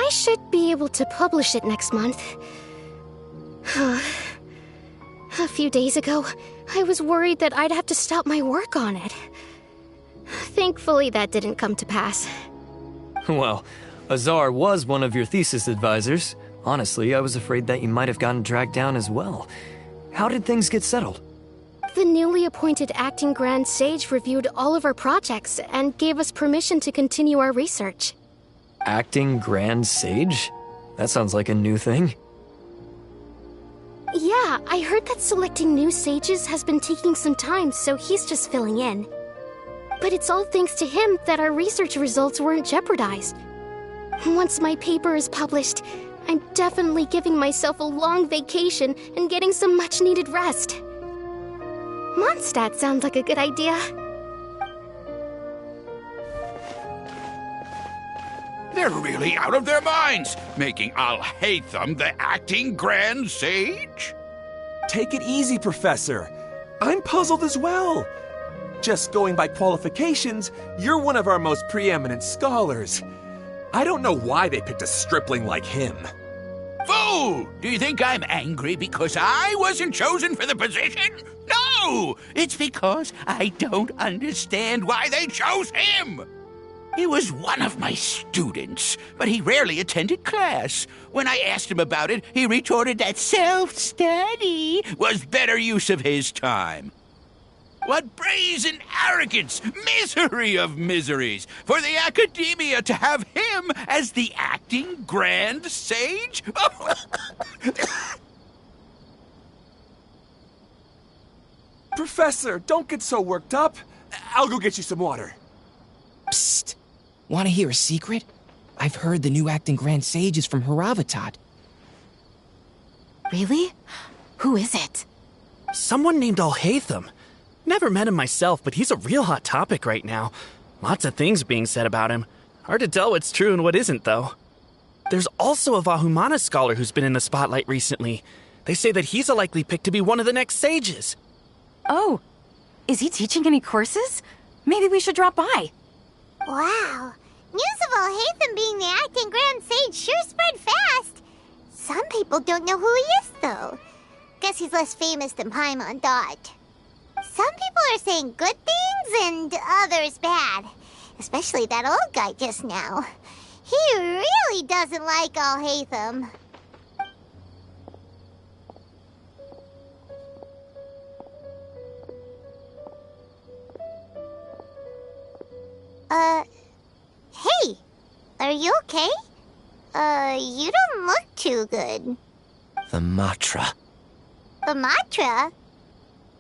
I should be able to publish it next month. A few days ago, I was worried that I'd have to stop my work on it. Thankfully, that didn't come to pass. Well, Azar was one of your thesis advisors. Honestly, I was afraid that you might have gotten dragged down as well. How did things get settled? The newly appointed acting Grand Sage reviewed all of our projects and gave us permission to continue our research. Acting Grand Sage? That sounds like a new thing. Yeah, I heard that selecting new sages has been taking some time, so he's just filling in. But it's all thanks to him that our research results weren't jeopardized. Once my paper is published, I'm definitely giving myself a long vacation and getting some much-needed rest. Mondstadt sounds like a good idea. They're really out of their minds, making Al-Haytham the acting Grand Sage? Take it easy, Professor. I'm puzzled as well. Just going by qualifications, you're one of our most preeminent scholars. I don't know why they picked a stripling like him. Fool! Do you think I'm angry because I wasn't chosen for the position? No! It's because I don't understand why they chose him! He was one of my students, but he rarely attended class. When I asked him about it, he retorted that self-study was better use of his time. What brazen arrogance, misery of miseries, for the academia to have him as the acting Grand Sage? Professor, don't get so worked up. I'll go get you some water. Psst. Want to hear a secret? I've heard the new acting Grand Sage is from Haravatat. Really? Who is it? Someone named Al-Haytham. Never met him myself, but he's a real hot topic right now. Lots of things being said about him. Hard to tell what's true and what isn't, though. There's also a Vahumana scholar who's been in the spotlight recently. They say that he's a likely pick to be one of the next sages. Oh, is he teaching any courses? Maybe we should drop by. Wow. News of Al-Haytham being the acting Grand Sage sure spread fast. Some people don't know who he is, though. Guess he's less famous than Paimon thought. Some people are saying good things and others bad. Especially that old guy just now. He really doesn't like Al-Haytham. Hey, are you okay? You don't look too good. The Matra. The Matra?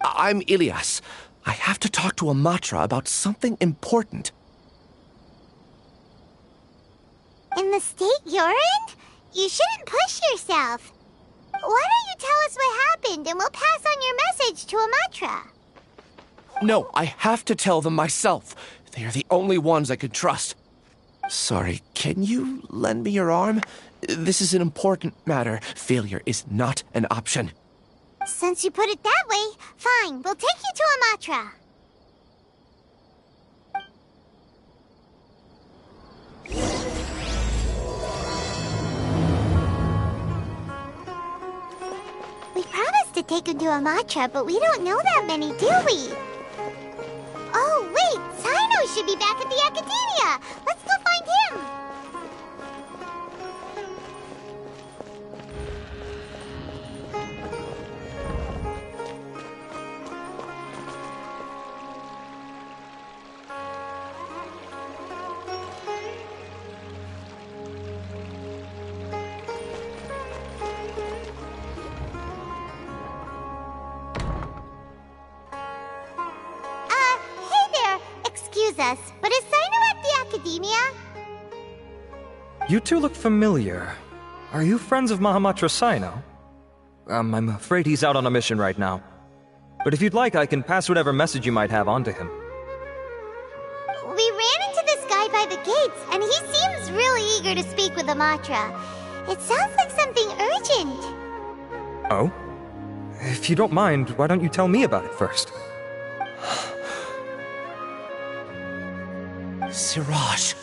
I'm Ilias. I have to talk to a Matra about something important. In the state you're in? You shouldn't push yourself. Why don't you tell us what happened and we'll pass on your message to a Matra? No, I have to tell them myself. They are the only ones I can trust. Sorry, can you lend me your arm? This is an important matter. Failure is not an option. Since you put it that way, fine, we'll take you to a Matra. We promised to take him to a Matra, but we don't know that many, do we? Oh, wait, Sino should be back at the Academia. Let's go find him. Us, but is Sino at the Academia? You two look familiar. Are you friends of Mahamatra Sino? I'm afraid he's out on a mission right now. But if you'd like, I can pass whatever message you might have on to him. We ran into this guy by the gates, and he seems really eager to speak with the Matra. It sounds like something urgent. Oh? If you don't mind, why don't you tell me about it first? Siraj.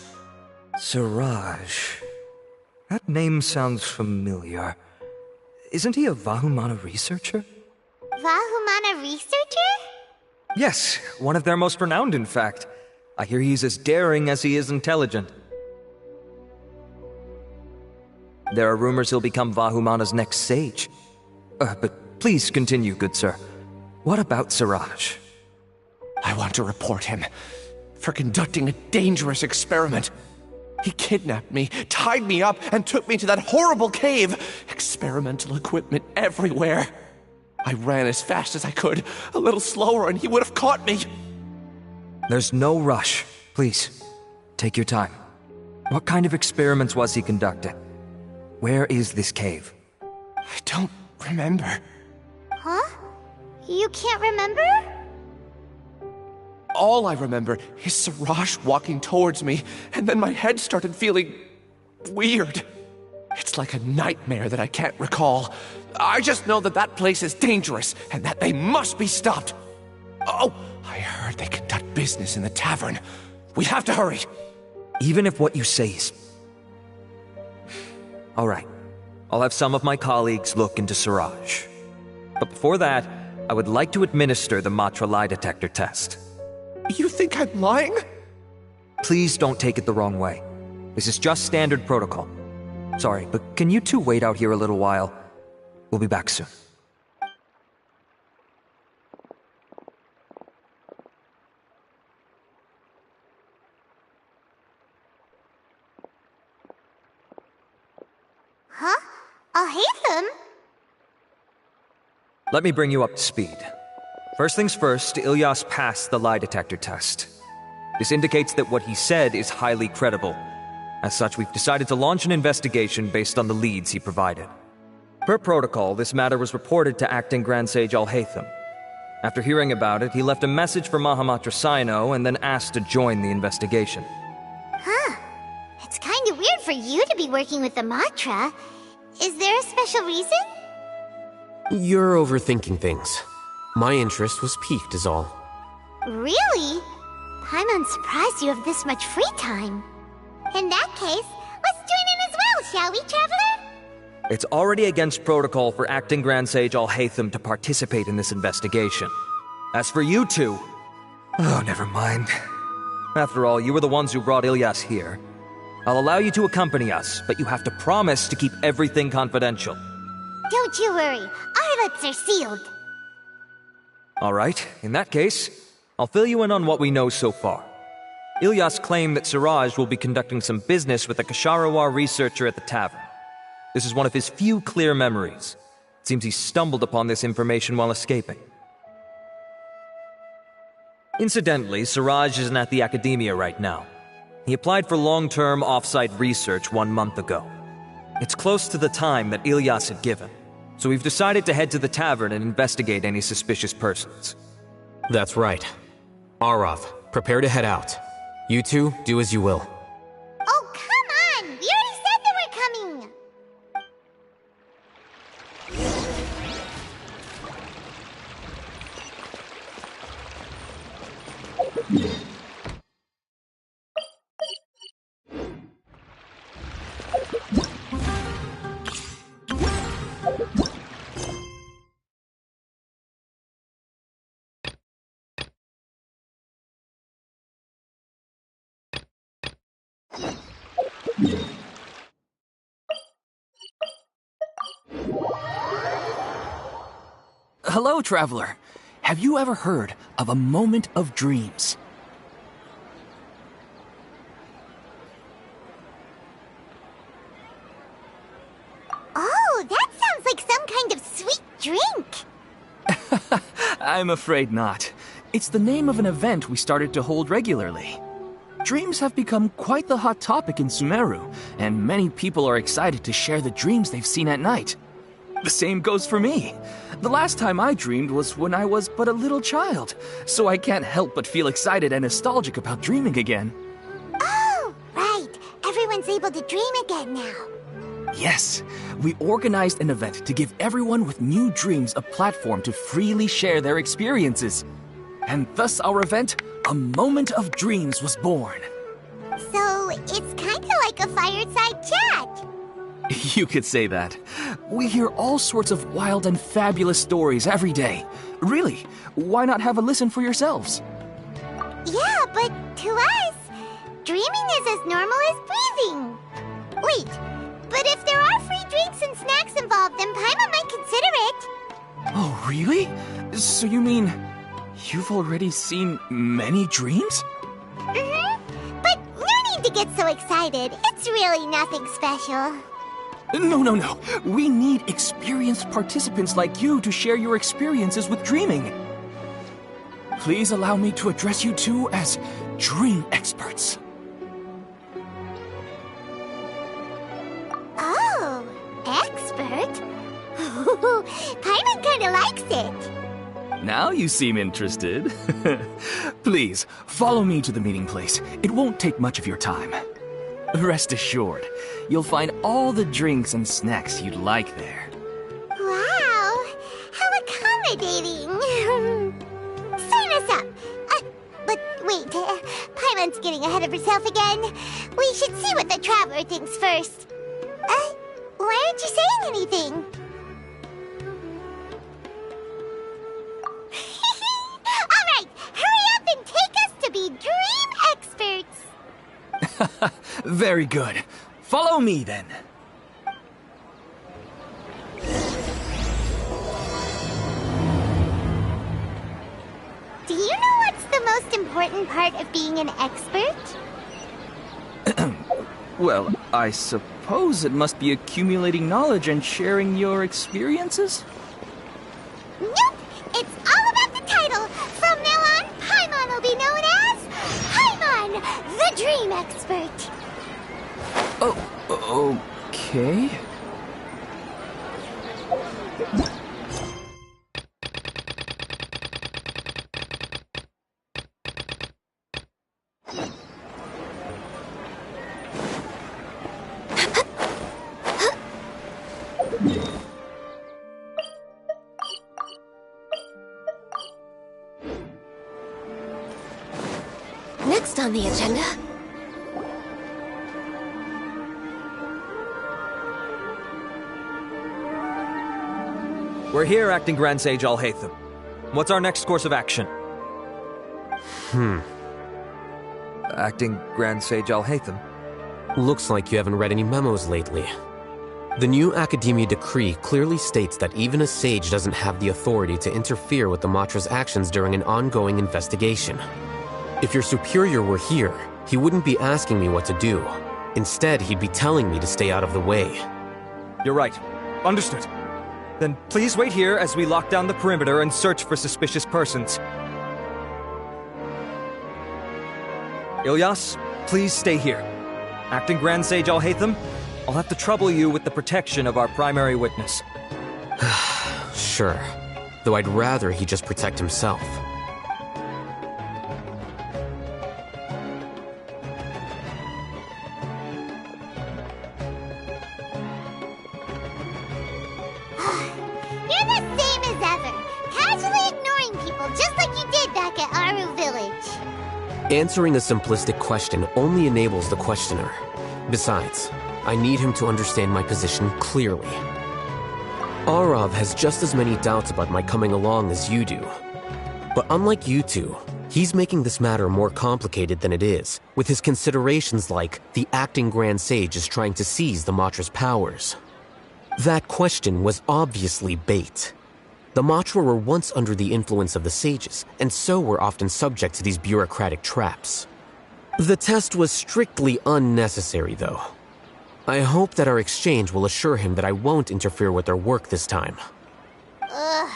Siraj. That name sounds familiar. Isn't he a Vahumana researcher? Vahumana researcher? Yes, one of their most renowned, in fact. I hear he's as daring as he is intelligent. There are rumors he'll become Vahumana's next sage. But please continue, good sir. What about Siraj? I want to report him for conducting a dangerous experiment. He kidnapped me, tied me up, and took me to that horrible cave. Experimental equipment everywhere. I ran as fast as I could, a little slower, and he would have caught me. There's no rush. Please, take your time. What kind of experiments was he conducting? Where is this cave? I don't remember. Huh? You can't remember? All I remember is Siraj walking towards me, and then my head started feeling weird. It's like a nightmare that I can't recall. I just know that that place is dangerous, and that they must be stopped. Oh, I heard they conduct business in the tavern. We have to hurry. Even if what you say is... All right. I'll have some of my colleagues look into Siraj. But before that, I would like to administer the Matra lie detector test. You think I'm lying? Please don't take it the wrong way. This is just standard protocol. Sorry, but can you two wait out here a little while? We'll be back soon. Huh? I'll hate them. Let me bring you up to speed. First things first, Ilyas passed the lie detector test. This indicates that what he said is highly credible. As such, we've decided to launch an investigation based on the leads he provided. Per protocol, this matter was reported to Acting Grand Sage Al-Haytham. After hearing about it, he left a message for Mahamatra Sino and then asked to join the investigation. Huh. It's kind of weird for you to be working with the Matra. Is there a special reason? You're overthinking things. My interest was piqued is all. Really? I'm surprised you have this much free time. In that case, let's join in as well, shall we, Traveler? It's already against protocol for Acting Grand Sage Al-Haytham to participate in this investigation. As for you two... Oh, never mind. After all, you were the ones who brought Ilyas here. I'll allow you to accompany us, but you have to promise to keep everything confidential. Don't you worry. Our lips are sealed. All right, in that case, I'll fill you in on what we know so far. Ilyas claimed that Siraj will be conducting some business with a Kasharawar researcher at the tavern. This is one of his few clear memories. It seems he stumbled upon this information while escaping. Incidentally, Siraj isn't at the academia right now. He applied for long-term off-site research 1 month ago. It's close to the time that Ilyas had given, so we've decided to head to the tavern and investigate any suspicious persons. That's right. Arav, prepare to head out. You two, do as you will. Oh, come on! We already said that we're coming! Hello, Traveler. Have you ever heard of a moment of dreams? Oh, that sounds like some kind of sweet drink. I'm afraid not. It's the name of an event we started to hold regularly. Dreams have become quite the hot topic in Sumeru, and many people are excited to share the dreams they've seen at night. The same goes for me. The last time I dreamed was when I was but a little child, so I can't help but feel excited and nostalgic about dreaming again. Oh, right. Everyone's able to dream again now. Yes, we organized an event to give everyone with new dreams a platform to freely share their experiences. And thus our event, A Moment of Dreams, was born. So, it's kinda like a fireside chat. You could say that. We hear all sorts of wild and fabulous stories every day. Really, why not have a listen for yourselves? Yeah, but to us, dreaming is as normal as breathing. Wait, but if there are free drinks and snacks involved, then Paimon might consider it. Oh, really? So you mean you've already seen many dreams? Mm-hmm. But no need to get so excited. It's really nothing special. No. We need experienced participants like you to share your experiences with dreaming. Please allow me to address you two as dream experts. Oh, expert? Paimon kinda likes it. Now you seem interested. Please, follow me to the meeting place. It won't take much of your time. Rest assured, you'll find all the drinks and snacks you'd like there. Wow, how accommodating. Sign us up. But wait, Paimon's getting ahead of herself again. We should see what the traveler thinks first. Why aren't you saying anything? All right, hurry up and take us to be dream experts. Very good. Follow me then. Do you know what's the most important part of being an expert? Well, I suppose it must be accumulating knowledge and sharing your experiences? Nope! It's all about the title! From now on, Paimon will be known as Paimon, the Dream Expert! Oh, okay. Next on the agenda... We're here, Acting Grand Sage Alhaitham. What's our next course of action? Acting Grand Sage Alhaitham? Looks like you haven't read any memos lately. The new Academia decree clearly states that even a sage doesn't have the authority to interfere with the Matra's actions during an ongoing investigation. If your superior were here, he wouldn't be asking me what to do. Instead, he'd be telling me to stay out of the way. You're right. Understood. Then please wait here as we lock down the perimeter and search for suspicious persons. Ilyas, please stay here. Acting Grand Sage Alhaitham, I'll have to trouble you with the protection of our primary witness. Sure. Though I'd rather he just protect himself. You're the same as ever, casually ignoring people just like you did back at Aru Village. Answering a simplistic question only enables the questioner. Besides, I need him to understand my position clearly. Arav has just as many doubts about my coming along as you do. But unlike you two, he's making this matter more complicated than it is, with his considerations like the acting Grand Sage is trying to seize the Matra's powers. That question was obviously bait. The Matra were once under the influence of the sages, and so were often subject to these bureaucratic traps. The test was strictly unnecessary, though. I hope that our exchange will assure him that I won't interfere with their work this time. Why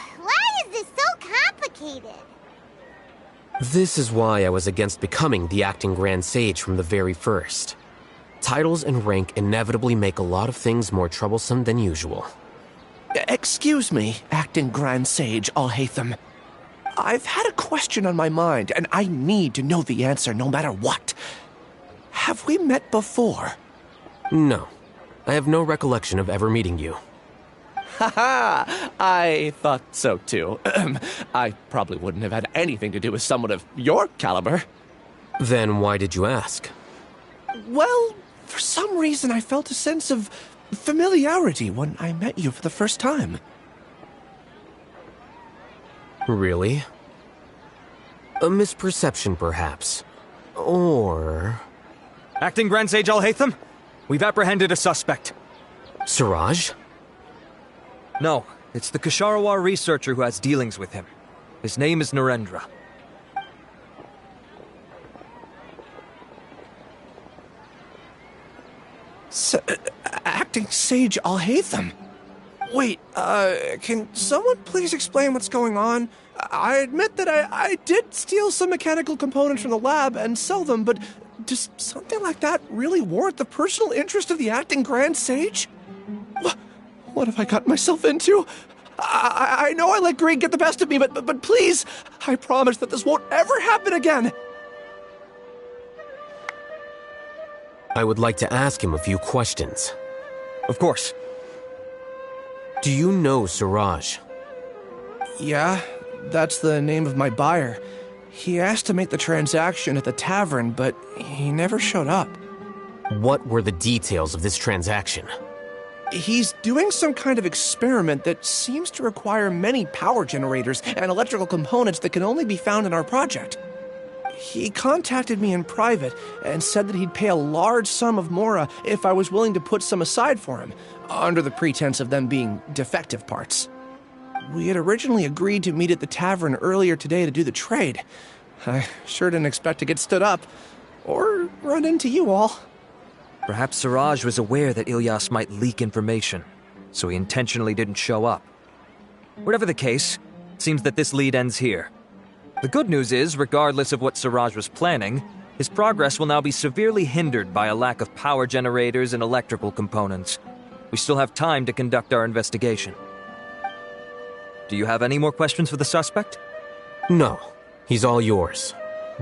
is this so complicated? This is why I was against becoming the acting Grand Sage from the very first. Titles and rank inevitably make a lot of things more troublesome than usual. Excuse me, Acting Grand Sage Alhaitham. I've had a question on my mind, and I need to know the answer no matter what. Have we met before? No. I have no recollection of ever meeting you. Haha! I thought so too. I probably wouldn't have had anything to do with someone of your caliber. Then why did you ask? Well, for some reason I felt a sense of familiarity when I met you for the first time. Really? A misperception, perhaps. Or... Acting Grand Sage Alhaitham, we've apprehended a suspect. Siraj? No, it's the Ksharawar researcher who has dealings with him. His name is Narendra. Acting Sage Alhaitham? Wait, can someone please explain what's going on? I admit that I did steal some mechanical components from the lab and sell them, but does something like that really warrant the personal interest of the Acting Grand Sage? What have I gotten myself into? I know I let greed get the best of me, but please, I promise that this won't ever happen again. I would like to ask him a few questions. Of course. Do you know Siraj? Yeah, that's the name of my buyer. He asked to make the transaction at the tavern, but he never showed up. What were the details of this transaction? He's doing some kind of experiment that seems to require many power generators and electrical components that can only be found in our project. He contacted me in private and said that he'd pay a large sum of Mora if I was willing to put some aside for him, under the pretense of them being defective parts. We had originally agreed to meet at the tavern earlier today to do the trade. I sure didn't expect to get stood up, or run into you all. Perhaps Siraj was aware that Ilyas might leak information, so he intentionally didn't show up. Whatever the case, it seems that this lead ends here. The good news is, regardless of what Siraj was planning, his progress will now be severely hindered by a lack of power generators and electrical components. We still have time to conduct our investigation. Do you have any more questions for the suspect? No, he's all yours.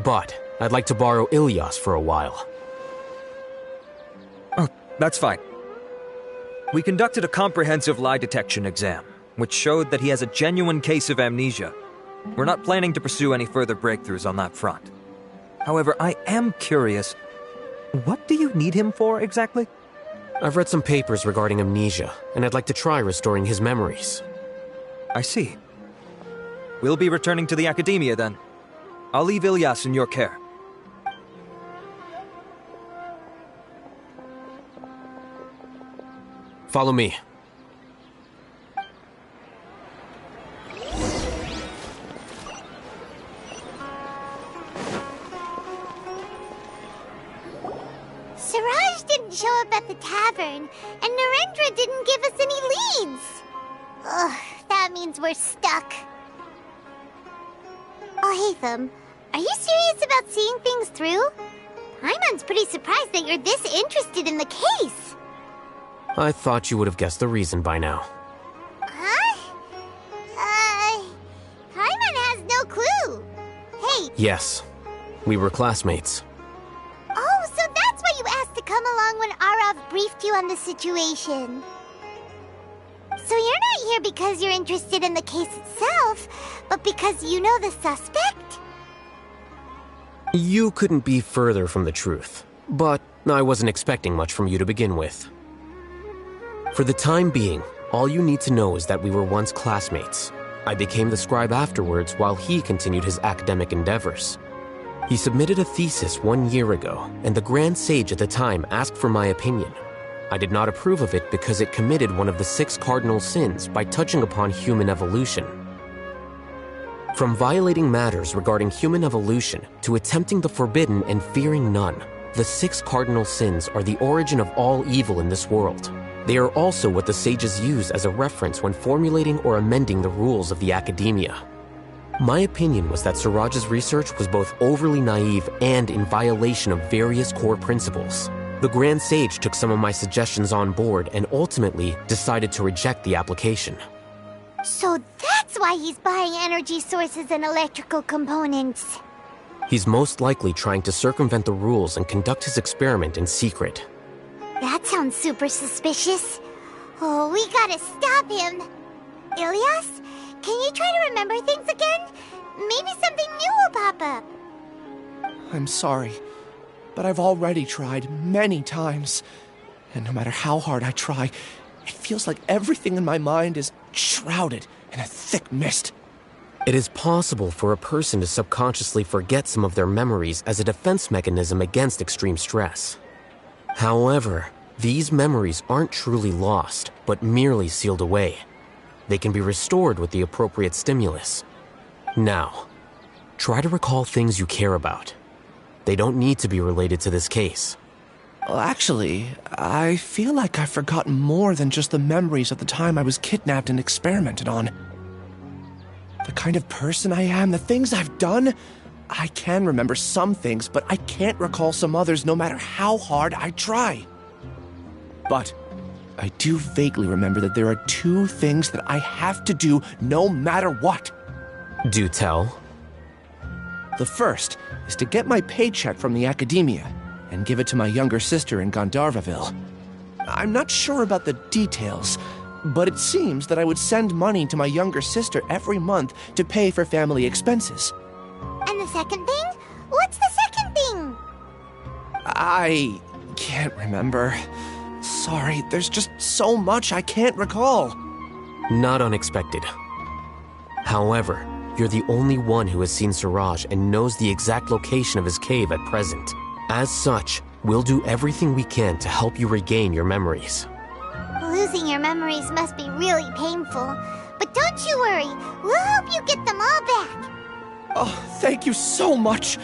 But I'd like to borrow Ilyas for a while. Oh, that's fine. We conducted a comprehensive lie detection exam, which showed that he has a genuine case of amnesia. We're not planning to pursue any further breakthroughs on that front. However, I am curious, what do you need him for exactly? I've read some papers regarding amnesia, and I'd like to try restoring his memories. I see. We'll be returning to the academia then. I'll leave Ilyas in your care. Follow me. Siraj didn't show up at the tavern, and Narendra didn't give us any leads. Ugh, that means we're stuck. Oh, Hatham, are you serious about seeing things through? Paimon's pretty surprised that you're this interested in the case. I thought you would have guessed the reason by now. Huh? Paimon has no clue. Hey. Yes, we were classmates. Oh, so that's why you asked to come along when Arav briefed you on the situation. So you're not here because you're interested in the case itself, but because you know the suspect? You couldn't be further from the truth, but I wasn't expecting much from you to begin with. For the time being, all you need to know is that we were once classmates. I became the scribe afterwards while he continued his academic endeavors. He submitted a thesis 1 year ago, and the Grand Sage at the time asked for my opinion. I did not approve of it because it committed one of the 6 cardinal sins by touching upon human evolution. From violating matters regarding human evolution to attempting the forbidden and fearing none, the 6 cardinal sins are the origin of all evil in this world. They are also what the sages use as a reference when formulating or amending the rules of the academia. My opinion was that Siraj's research was both overly naive and in violation of various core principles. The Grand Sage took some of my suggestions on board and ultimately decided to reject the application. So that's why he's buying energy sources and electrical components. He's most likely trying to circumvent the rules and conduct his experiment in secret. That sounds super suspicious. Oh, we gotta stop him. Ilyas, can you try to remember things again? Maybe something new will pop up. I'm sorry, but I've already tried many times. And no matter how hard I try, it feels like everything in my mind is shrouded in a thick mist. It is possible for a person to subconsciously forget some of their memories as a defense mechanism against extreme stress. However, these memories aren't truly lost, but merely sealed away. They can be restored with the appropriate stimulus. Now, try to recall things you care about. They don't need to be related to this case. Well, actually, I feel like I've forgotten more than just the memories of the time I was kidnapped and experimented on. The kind of person I am, the things I've done, I can remember some things, but I can't recall some others no matter how hard I try. But I do vaguely remember that there are 2 things that I have to do no matter what. Do tell. The first is to get my paycheck from the academia and give it to my younger sister in Gandharvaville. I'm not sure about the details, but it seems that I would send money to my younger sister every month to pay for family expenses. And the second thing? What's the second thing? I can't remember. Sorry, there's just so much I can't recall. Not unexpected. However, you're the only one who has seen Suraj and knows the exact location of his cave at present. As such, we'll do everything we can to help you regain your memories. Losing your memories must be really painful. But don't you worry, we'll help you get them all back. Oh, thank you so much.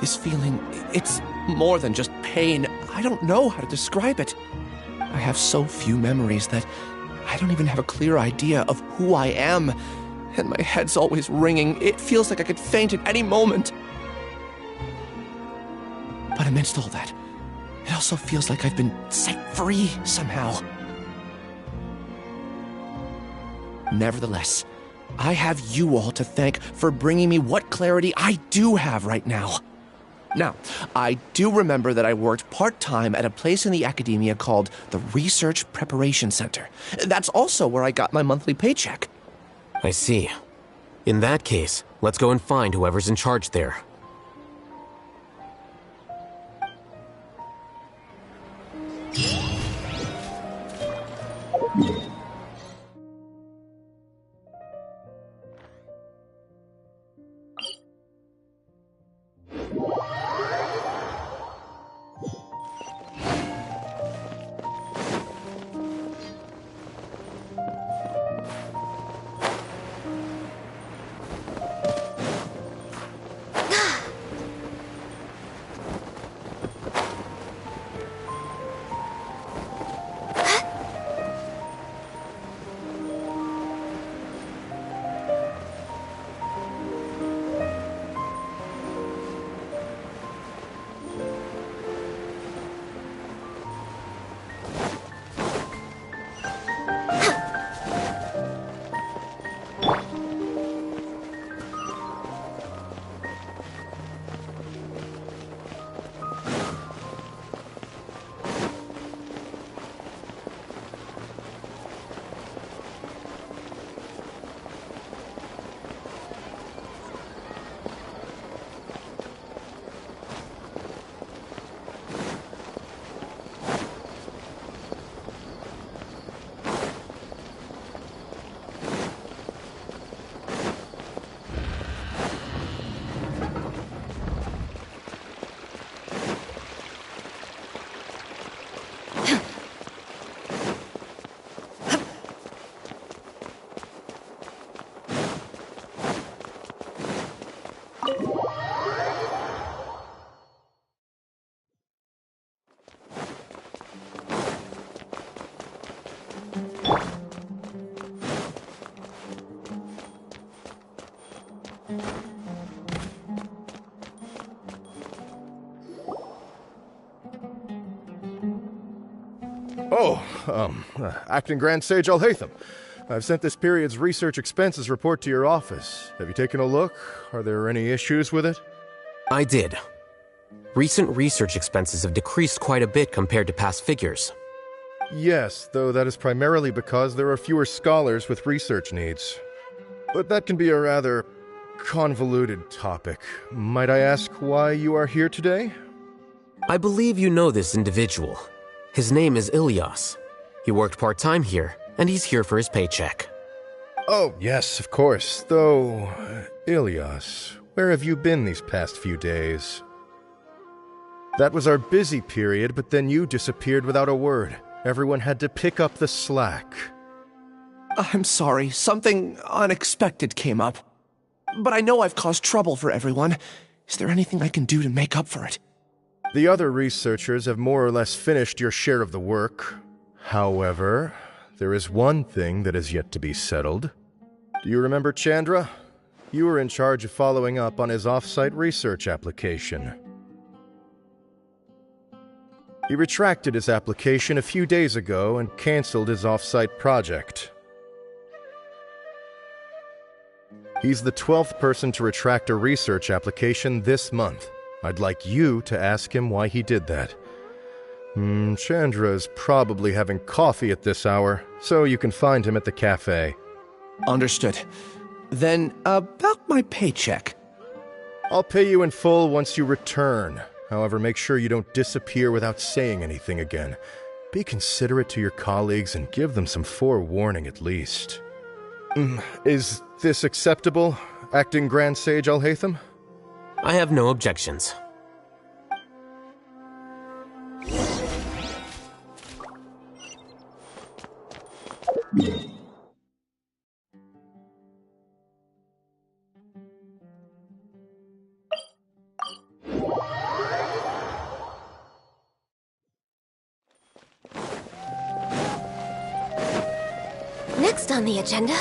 This feeling, it's more than just pain. I don't know how to describe it. I have so few memories that I don't even have a clear idea of who I am. And my head's always ringing. It feels like I could faint at any moment. But amidst all that, it also feels like I've been set free somehow. Nevertheless, I have you all to thank for bringing me what clarity I do have right now. Now, I do remember that I worked part-time at a place in the academia called the Research Preparation Center. That's also where I got my monthly paycheck. I see. In that case, let's go and find whoever's in charge there. Acting Grand Sage Alhaitham. I've sent this period's research expenses report to your office. Have you taken a look? Are there any issues with it? I did. Recent research expenses have decreased quite a bit compared to past figures. Yes, though that is primarily because there are fewer scholars with research needs. But that can be a rather convoluted topic. Might I ask why you are here today? I believe you know this individual. His name is Ilias. He worked part-time here, and he's here for his paycheck. Oh, yes, of course. Though, Ilias, where have you been these past few days? That was our busy period, but then you disappeared without a word. Everyone had to pick up the slack. I'm sorry, something unexpected came up. But I know I've caused trouble for everyone. Is there anything I can do to make up for it? The other researchers have more or less finished your share of the work. However, there is one thing that is yet to be settled. Do you remember Chandra? You were in charge of following up on his off-site research application. He retracted his application a few days ago and canceled his off-site project. He's the 12th person to retract a research application this month. I'd like you to ask him why he did that. Chandra is probably having coffee at this hour, so you can find him at the cafe. Understood. Then, about my paycheck. I'll pay you in full once you return. However, make sure you don't disappear without saying anything again. Be considerate to your colleagues and give them some forewarning at least. Is this acceptable, Acting Grand Sage Alhaitham? I have no objections. Next on the agenda...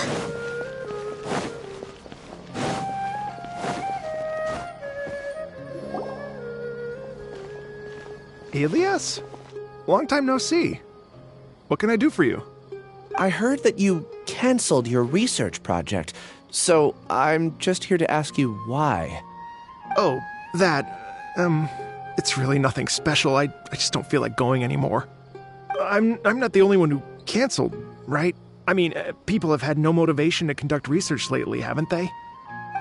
Ilias? Long time no see. What can I do for you? I heard that you canceled your research project, so I'm just here to ask you why. Oh, that... it's really nothing special. I just don't feel like going anymore. I'm not the only one who canceled, right? I mean, people have had no motivation to conduct research lately, haven't they?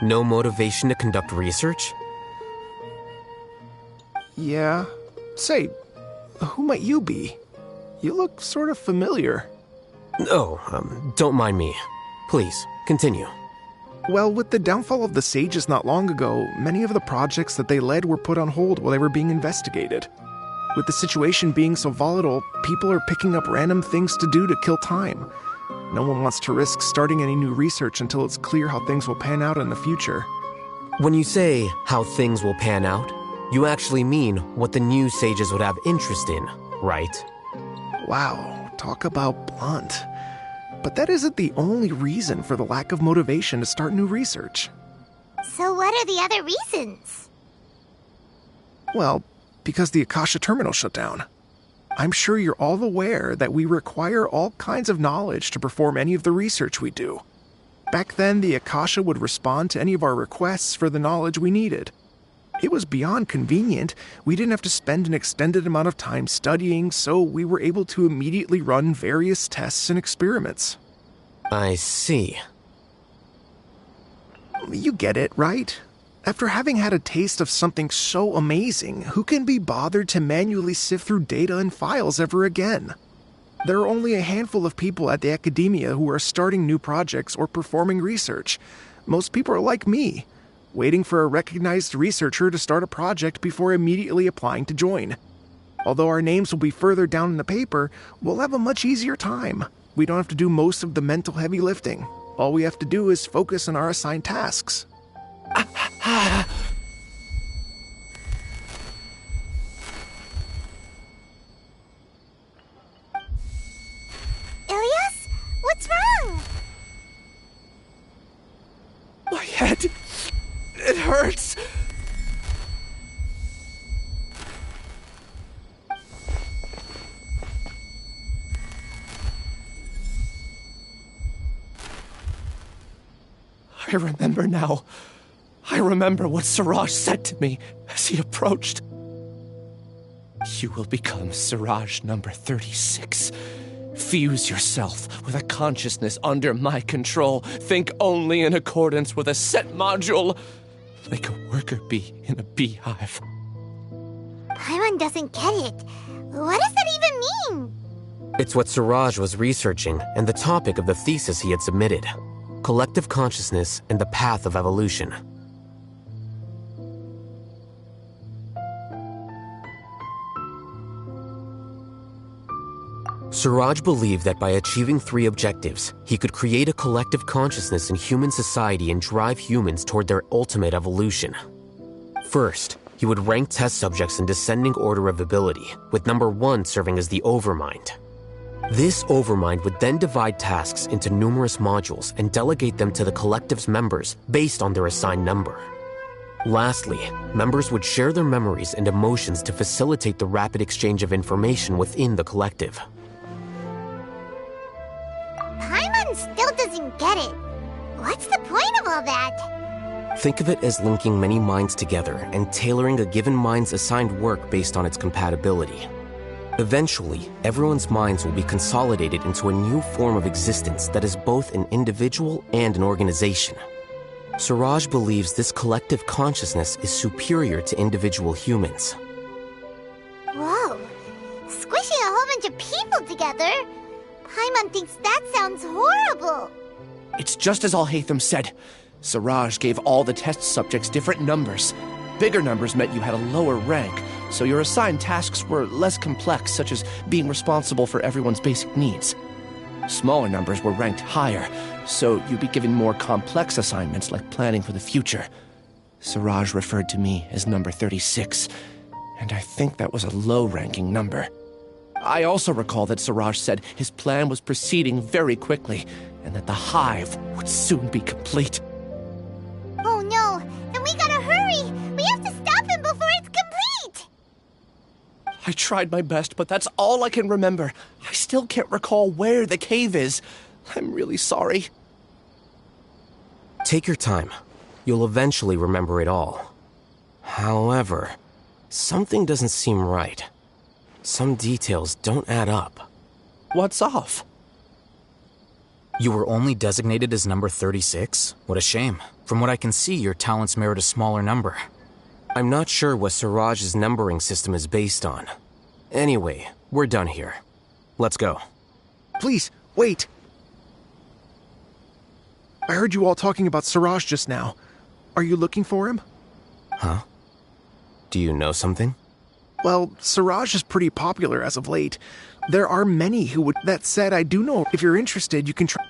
No motivation to conduct research? Yeah. Say, who might you be? You look sort of familiar. Oh, don't mind me. Please, continue. Well, with the downfall of the Sages not long ago, many of the projects that they led were put on hold while they were being investigated. With the situation being so volatile, people are picking up random things to do to kill time. No one wants to risk starting any new research until it's clear how things will pan out in the future. When you say how things will pan out, you actually mean what the new sages would have interest in, right? Wow, talk about blunt. But that isn't the only reason for the lack of motivation to start new research. So what are the other reasons? Well, because the Akasha terminal shut down. I'm sure you're all aware that we require all kinds of knowledge to perform any of the research we do. Back then, the Akasha would respond to any of our requests for the knowledge we needed. It was beyond convenient. We didn't have to spend an extended amount of time studying, so we were able to immediately run various tests and experiments. I see. You get it, right? After having had a taste of something so amazing, who can be bothered to manually sift through data and files ever again? There are only a handful of people at the academia who are starting new projects or performing research. Most people are like me, waiting for a recognized researcher to start a project before immediately applying to join. Although our names will be further down in the paper, we'll have a much easier time. We don't have to do most of the mental heavy lifting. All we have to do is focus on our assigned tasks. Ilias? What's wrong? My head... it hurts. I remember now. I remember what Siraj said to me as he approached. You will become Siraj number 36. Fuse yourself with a consciousness under my control. Think only in accordance with a set module, like a worker bee in a beehive. Paimon doesn't get it. What does that even mean? It's what Suraj was researching and the topic of the thesis he had submitted. Collective consciousness and the path of evolution. Suraj believed that by achieving 3 objectives, he could create a collective consciousness in human society and drive humans toward their ultimate evolution. First, he would rank test subjects in descending order of ability, with number 1 serving as the Overmind. This Overmind would then divide tasks into numerous modules and delegate them to the collective's members based on their assigned number. Lastly, members would share their memories and emotions to facilitate the rapid exchange of information within the collective. Paimon still doesn't get it. What's the point of all that? Think of it as linking many minds together and tailoring a given mind's assigned work based on its compatibility. Eventually, everyone's minds will be consolidated into a new form of existence that is both an individual and an organization. Suraj believes this collective consciousness is superior to individual humans. Whoa. Squishing a whole bunch of people together? Paimon thinks that sounds horrible. It's just as Alhaitham said. Suraj gave all the test subjects different numbers. Bigger numbers meant you had a lower rank, so your assigned tasks were less complex, such as being responsible for everyone's basic needs. Smaller numbers were ranked higher, so you'd be given more complex assignments like planning for the future. Suraj referred to me as number 36, and I think that was a low-ranking number. I also recall that Suraj said his plan was proceeding very quickly, and that the hive would soon be complete. Oh no, then we gotta hurry! We have to stop him before it's complete! I tried my best, but that's all I can remember. I still can't recall where the cave is. I'm really sorry. Take your time. You'll eventually remember it all. However, something doesn't seem right. Some details don't add up. What's off? You were only designated as number 36? What a shame. From what I can see, your talents merit a smaller number. I'm not sure what Suraj's numbering system is based on. Anyway, we're done here. Let's go. Please, wait. I heard you all talking about Suraj just now. Are you looking for him? Huh? Do you know something? Well, Suraj is pretty popular as of late. There are many who would... That said, I do know if you're interested, you can try...